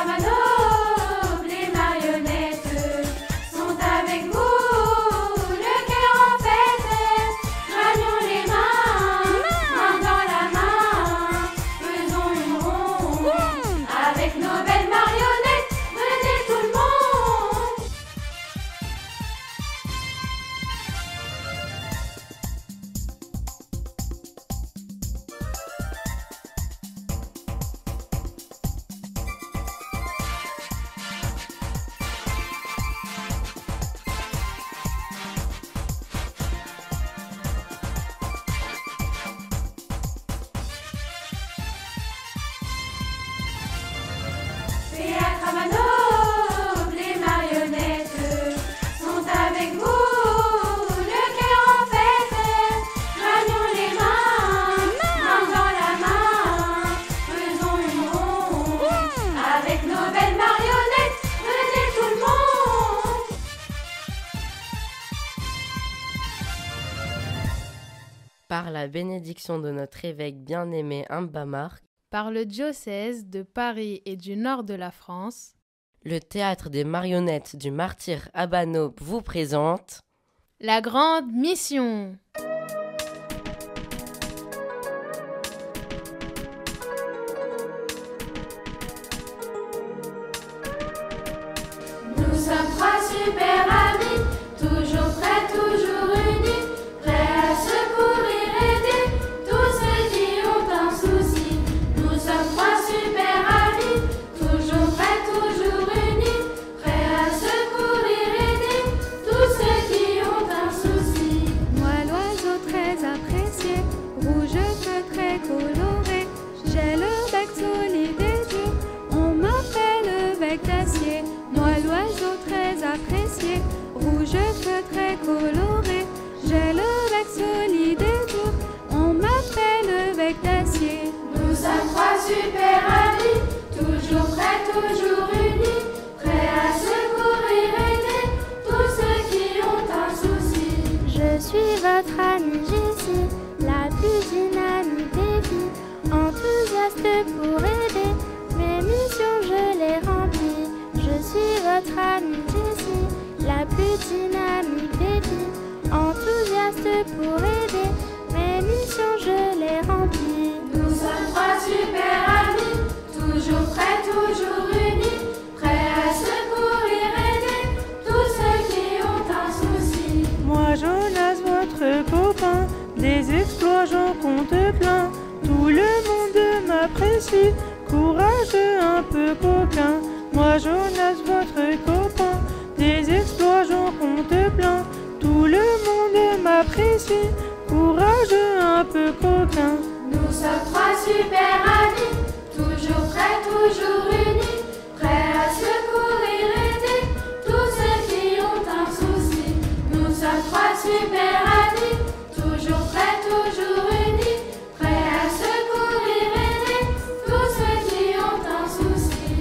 Manob, les marionnettes sont avec vous, le cœur en fête. Joignons les main dans la main, faisons une ronde avec nos belles marionnettes. Venez tout le monde. Théâtre Manob, les marionnettes sont avec vous, le cœur en fête. Joignons les main dans la main, faisons une ronde avec nos belles marionnettes. Venez tout le monde. Par la bénédiction de notre évêque bien-aimé Mbamar, Par le diocèse de Paris et du nord de la France, le théâtre des marionnettes du martyr Abano vous présente la grande mission. Nous sommes trois super amis, toujours prêts, toujours unis, prêts à secourir, aider tous ceux qui ont un souci. Nous sommes trois super amis, toujours prêts, toujours unis, prêts à secourir, aider tous ceux qui ont un souci. Moi l'oiseau très apprécié, rouge feu très coloré, j'ai le bec solide et dur, on m'appelle le bec d'acier. Moi l'oiseau très apprécié, rouge feu très coloré, j'ai le bec solide et dur, on m'appelle le bec d'acier. Nous sommes trois super amis, toujours prêts, toujours unis, prêts à secourir, aider tous ceux qui ont un souci. Je suis votre amie Jessie, la plus dynamique des filles, enthousiaste pour aider, mes missions je les remplis. Je suis votre amie Jessie, la plus dynamique des filles, enthousiaste pour aider, mes missions je les remplis. Nous sommes trois super amis, toujours prêts, toujours unis, prêts à secourir, aider tous ceux qui ont un souci. Moi Jonas, votre copain, des exploits j'en compte plein. Tout le monde m'apprécie, courageux, un peu coquin. Moi Jonas, votre copain, des exploits j'en compte plein. Tout le monde m'apprécie, courageux, un peu coquin. Nous sommes trois super amis, toujours prêts, toujours unis, prêts à secourir, aider tous ceux qui ont un souci. Nous sommes trois super amis, toujours prêts, toujours unis, prêts à secourir, aider tous ceux qui ont un souci.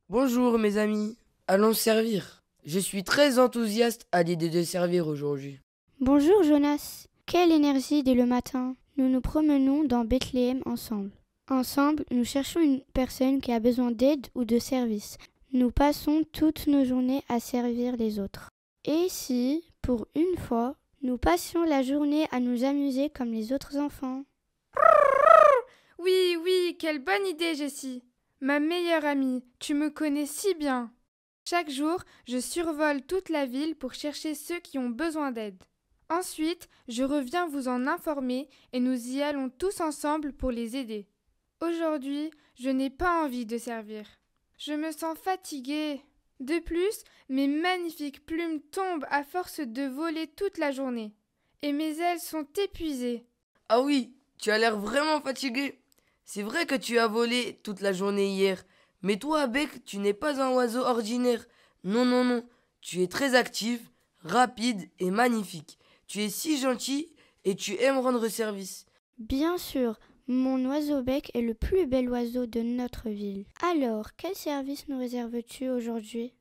Bonjour mes amis, allons servir. Je suis très enthousiaste à l'idée de servir aujourd'hui. Bonjour Jonas, quelle énergie dès le matin. Nous nous promenons dans Bethléem ensemble. Ensemble, nous cherchons une personne qui a besoin d'aide ou de service. Nous passons toutes nos journées à servir les autres. Et si, pour une fois, nous passions la journée à nous amuser comme les autres enfants? Oui, oui, quelle bonne idée, Jessie. Ma meilleure amie, tu me connais si bien. Chaque jour, je survole toute la ville pour chercher ceux qui ont besoin d'aide. Ensuite, je reviens vous en informer et nous y allons tous ensemble pour les aider. Aujourd'hui, je n'ai pas envie de servir. Je me sens fatiguée. De plus, mes magnifiques plumes tombent à force de voler toute la journée. Et mes ailes sont épuisées. Ah oui, tu as l'air vraiment fatigué. C'est vrai que tu as volé toute la journée hier. Mais toi, Bec, tu n'es pas un oiseau ordinaire. Non, non, non. Tu es très active, rapide et magnifique. Tu es si gentil et tu aimes rendre service. Bien sûr, mon oiseau-bec est le plus bel oiseau de notre ville. Alors, quel service nous réserves-tu aujourd'hui?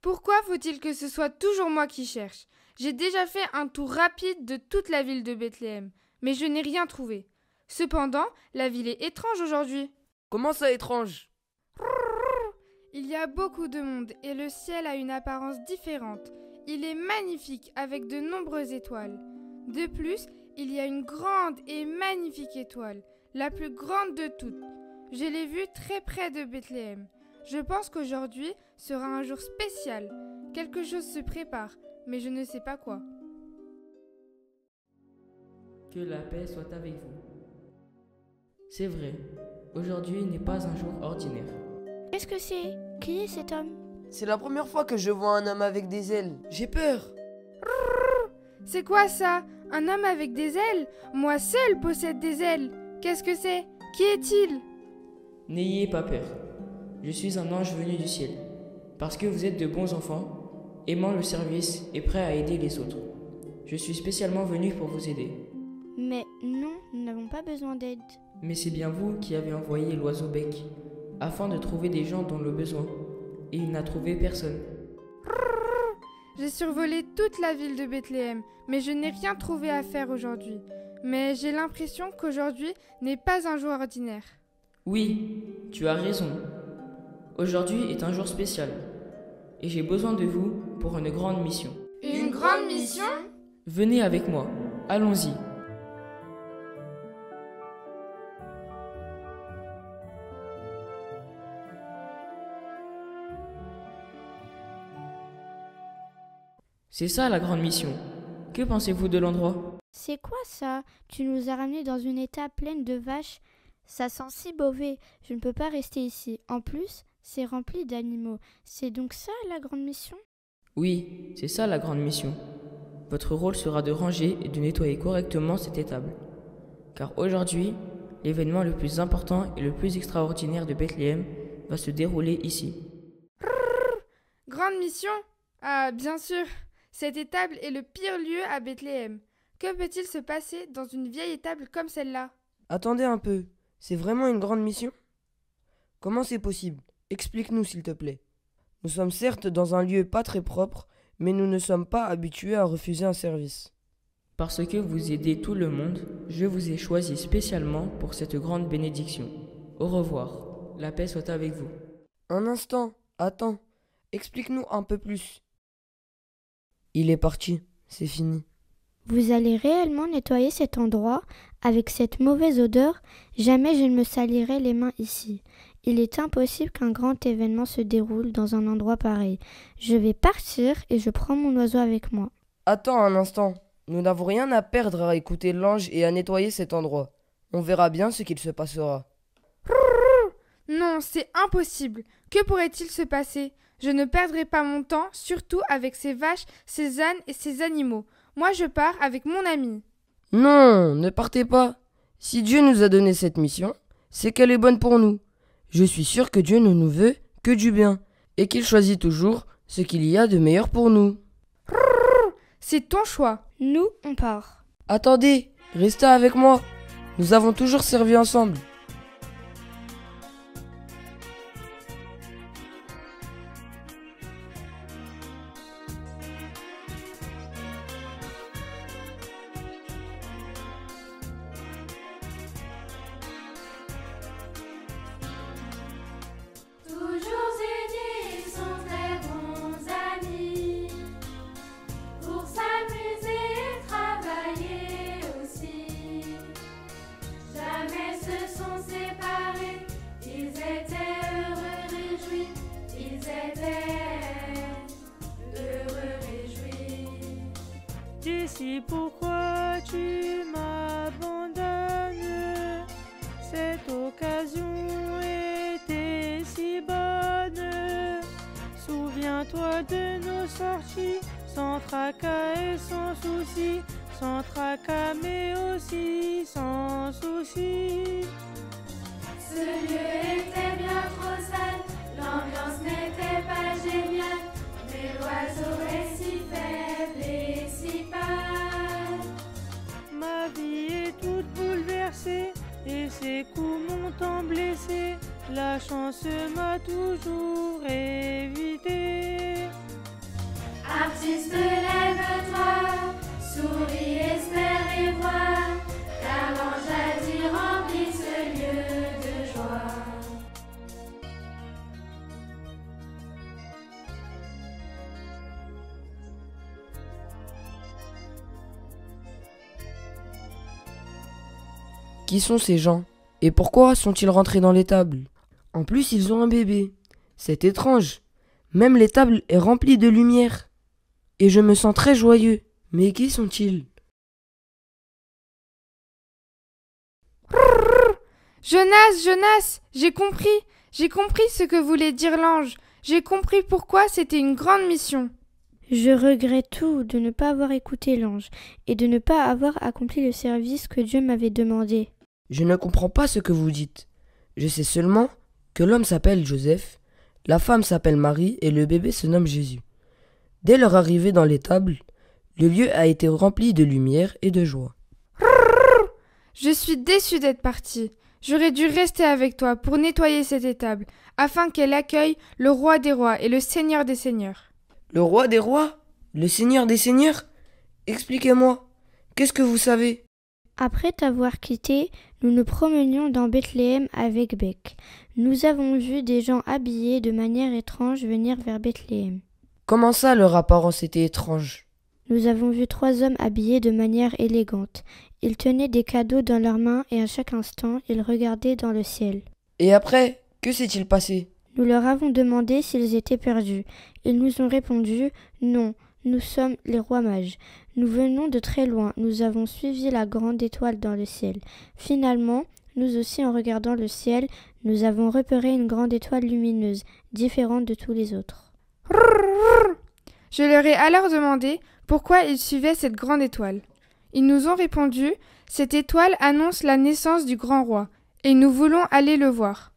Pourquoi faut-il que ce soit toujours moi qui cherche? J'ai déjà fait un tour rapide de toute la ville de Bethléem, mais je n'ai rien trouvé. Cependant, la ville est étrange aujourd'hui. Comment ça étrange? Il y a beaucoup de monde et le ciel a une apparence différente. Il est magnifique avec de nombreuses étoiles. De plus, il y a une grande et magnifique étoile, la plus grande de toutes. Je l'ai vue très près de Bethléem. Je pense qu'aujourd'hui sera un jour spécial. Quelque chose se prépare, mais je ne sais pas quoi. Que la paix soit avec vous. C'est vrai, aujourd'hui n'est pas un jour ordinaire. Qu'est-ce que c'est? Qui est cet homme? C'est la première fois que je vois un homme avec des ailes. J'ai peur. C'est quoi ça? Un homme avec des ailes? Moi seul possède des ailes. Qu'est-ce que c'est? Qui est-il? N'ayez pas peur. Je suis un ange venu du ciel. Parce que vous êtes de bons enfants, aimant le service et prêts à aider les autres. Je suis spécialement venu pour vous aider. Mais non, nous n'avons pas besoin d'aide. Mais c'est bien vous qui avez envoyé l'oiseau bec, afin de trouver des gens dont le besoin. Et il n'a trouvé personne. J'ai survolé toute la ville de Bethléem, mais je n'ai rien trouvé à faire aujourd'hui. Mais j'ai l'impression qu'aujourd'hui n'est pas un jour ordinaire. Oui, tu as raison. Aujourd'hui est un jour spécial. Et j'ai besoin de vous pour une grande mission. Une grande mission? Venez avec moi, allons-y. C'est ça la grande mission. Que pensez-vous de l'endroit? C'est quoi ça? Tu nous as ramenés dans une étable pleine de vaches. Ça sent si mauvais. Je ne peux pas rester ici. En plus, c'est rempli d'animaux. C'est donc ça la grande mission? Oui, c'est ça la grande mission. Votre rôle sera de ranger et de nettoyer correctement cette étable. Car aujourd'hui, l'événement le plus important et le plus extraordinaire de Bethléem va se dérouler ici. Grande mission? Ah, bien sûr. Cette étable est le pire lieu à Bethléem. Que peut-il se passer dans une vieille étable comme celle-là? Attendez un peu. C'est vraiment une grande mission? Comment c'est possible? Explique-nous s'il te plaît. Nous sommes certes dans un lieu pas très propre, mais nous ne sommes pas habitués à refuser un service. Parce que vous aidez tout le monde, je vous ai choisi spécialement pour cette grande bénédiction. Au revoir. La paix soit avec vous. Un instant. Attends. Explique-nous un peu plus. Il est parti. C'est fini. Vous allez réellement nettoyer cet endroit avec cette mauvaise odeur? Jamais je ne me salirai les mains ici. Il est impossible qu'un grand événement se déroule dans un endroit pareil. Je vais partir et je prends mon oiseau avec moi. Attends un instant. Nous n'avons rien à perdre à écouter l'ange et à nettoyer cet endroit. On verra bien ce qu'il se passera. Non, c'est impossible. Que pourrait-il se passer? Je ne perdrai pas mon temps, surtout avec ces vaches, ces ânes et ces animaux. Moi, je pars avec mon ami. Non, ne partez pas. Si Dieu nous a donné cette mission, c'est qu'elle est bonne pour nous. Je suis sûr que Dieu ne nous veut que du bien, et qu'il choisit toujours ce qu'il y a de meilleur pour nous. C'est ton choix. Nous, on part. Attendez, restez avec moi. Nous avons toujours servi ensemble. Toujours unis, ils sont très bons amis. Pour s'amuser et travailler aussi. Jamais se sont séparés. Ils étaient heureux, réjouis. Ils étaient heureux, réjouis. Dis-si pourquoi tu m'abandonnes. Cette occasion était si bonne. Souviens-toi de nos sorties, sans tracas et sans souci, sans tracas mais aussi sans souci. Ce lieu était bien trop sale, l'ambiance n'était pas géniale, mais l'oiseau est si faible et si pâle. Ma vie est toute bouleversée et ses coups m'ont tant blessé. La chance m'a toujours évité. Artiste, lève-toi, souris, espère et vois, car l'ange a dit remplit ce lieu de joie. Qui sont ces gens? Et pourquoi sont-ils rentrés dans l'étable? En plus, ils ont un bébé. C'est étrange. Même l'étable est remplie de lumière. Et je me sens très joyeux. Mais qui sont-ils? Jonas, j'ai compris ce que voulait dire l'ange. J'ai compris pourquoi c'était une grande mission. Je regrette tout de ne pas avoir écouté l'ange et de ne pas avoir accompli le service que Dieu m'avait demandé. Je ne comprends pas ce que vous dites. Je sais seulement que l'homme s'appelle Joseph, la femme s'appelle Marie et le bébé se nomme Jésus. Dès leur arrivée dans l'étable, le lieu a été rempli de lumière et de joie. Je suis déçue d'être partie. J'aurais dû rester avec toi pour nettoyer cette étable, afin qu'elle accueille le roi des rois et le seigneur des seigneurs. Le roi des rois? Le seigneur des seigneurs? Expliquez-moi, qu'est-ce que vous savez? Après t'avoir quitté, nous nous promenions dans Bethléem avec Beck. Nous avons vu des gens habillés de manière étrange venir vers Bethléem. Comment ça, leur apparence était étrange? Nous avons vu 3 hommes habillés de manière élégante. Ils tenaient des cadeaux dans leurs mains et à chaque instant, ils regardaient dans le ciel. Et après, que s'est-il passé? Nous leur avons demandé s'ils étaient perdus. Ils nous ont répondu « Non, nous sommes les rois mages. Nous venons de très loin. Nous avons suivi la grande étoile dans le ciel. Finalement, nous aussi, en regardant le ciel, nous avons repéré une grande étoile lumineuse, différente de tous les autres. » Je leur ai alors demandé pourquoi ils suivaient cette grande étoile. Ils nous ont répondu « Cette étoile annonce la naissance du grand roi, et nous voulons aller le voir. »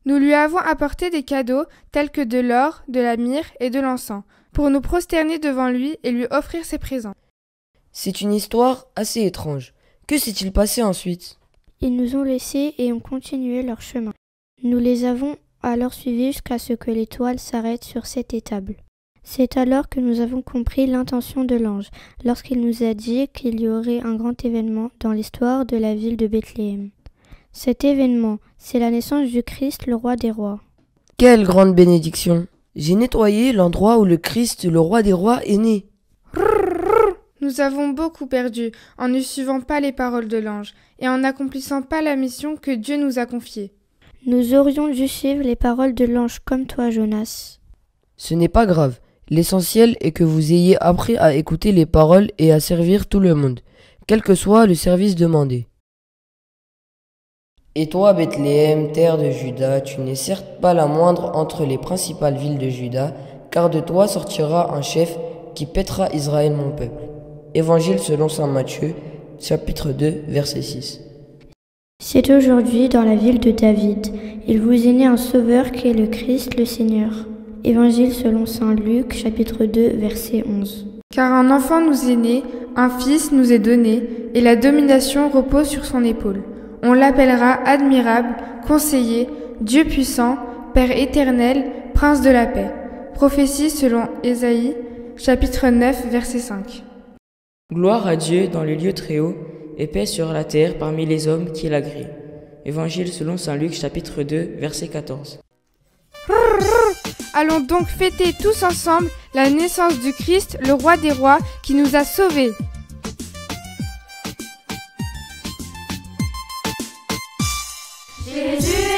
Nous lui avons apporté des cadeaux tels que de l'or, de la myrrhe et de l'encens, pour nous prosterner devant lui et lui offrir ses présents. C'est une histoire assez étrange. Que s'est-il passé ensuite? Ils nous ont laissés et ont continué leur chemin. Nous les avons alors suivis jusqu'à ce que l'étoile s'arrête sur cette étable. C'est alors que nous avons compris l'intention de l'ange, lorsqu'il nous a dit qu'il y aurait un grand événement dans l'histoire de la ville de Bethléem. Cet événement, c'est la naissance du Christ, le roi des rois. Quelle grande bénédiction! J'ai nettoyé l'endroit où le Christ, le roi des rois, est né. Nous avons beaucoup perdu en ne suivant pas les paroles de l'ange et en n'accomplissant pas la mission que Dieu nous a confiée. Nous aurions dû suivre les paroles de l'ange comme toi, Jonas. Ce n'est pas grave. L'essentiel est que vous ayez appris à écouter les paroles et à servir tout le monde, quel que soit le service demandé. Et toi, Bethléem, terre de Juda, tu n'es certes pas la moindre entre les principales villes de Juda, car de toi sortira un chef qui paîtra Israël mon peuple. Évangile selon saint Matthieu, chapitre 2, verset 6. C'est aujourd'hui dans la ville de David. Il vous est né un sauveur qui est le Christ, le Seigneur. Évangile selon saint Luc, chapitre 2, verset 11. Car un enfant nous est né, un fils nous est donné, et la domination repose sur son épaule. On l'appellera admirable, conseiller, Dieu puissant, Père éternel, Prince de la paix. Prophétie selon Ésaïe, chapitre 9, verset 5. Gloire à Dieu dans le lieu très haut, et paix sur la terre parmi les hommes qui l'agréent. Évangile selon saint Luc, chapitre 2, verset 14. Allons donc fêter tous ensemble la naissance du Christ, le roi des rois, qui nous a sauvés. Jésus